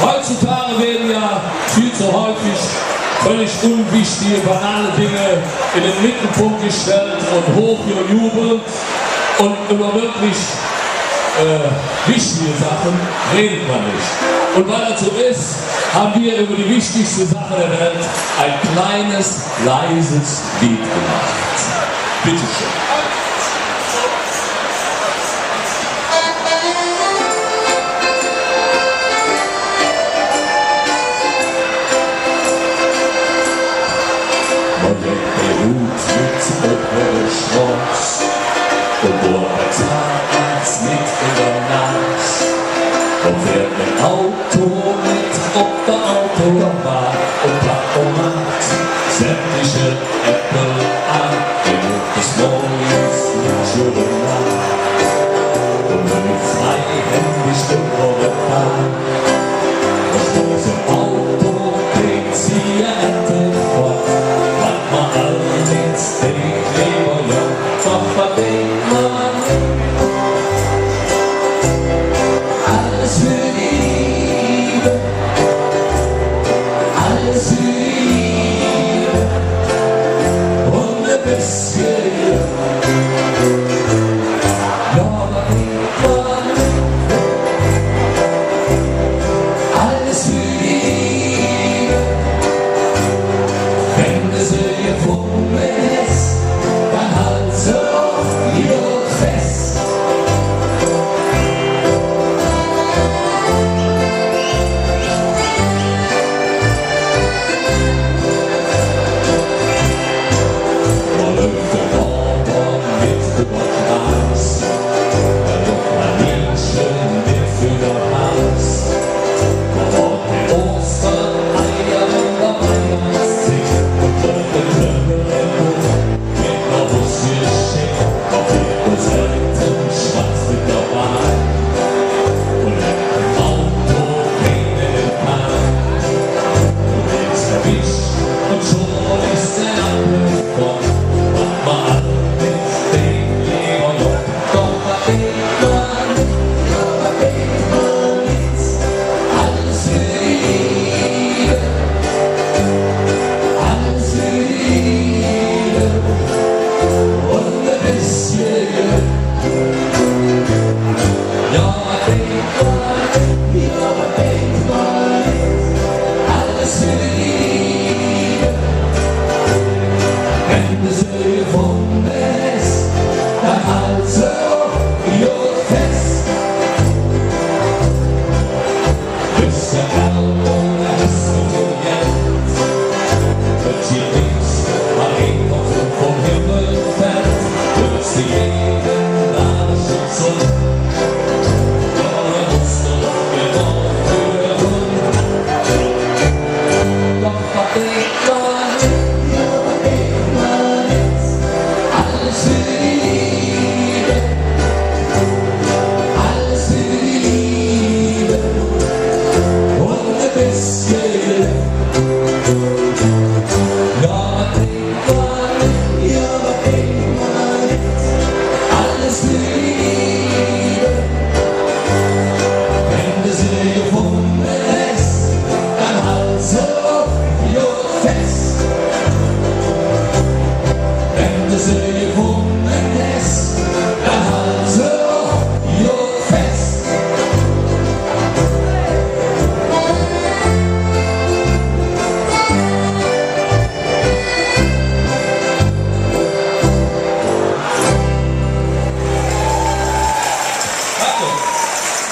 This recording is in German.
Heutzutage werden ja viel zu häufig völlig unwichtige, banale Dinge in den Mittelpunkt gestellt und hochgejubelt und über wirklich wichtige Sachen redet man nicht. Und weil das so ist, haben wir über die wichtigste Sache der Welt ein kleines, leises Lied gemacht. Bitte schön. Und wo der Zahnarzt mit in der Nacht und fährt ein Auto mit auf der Autobahn und Plakomat sämtliche Äpfel an, den des Morgens nicht über Nacht. Und wenn ich freihändig bin vor der Tag,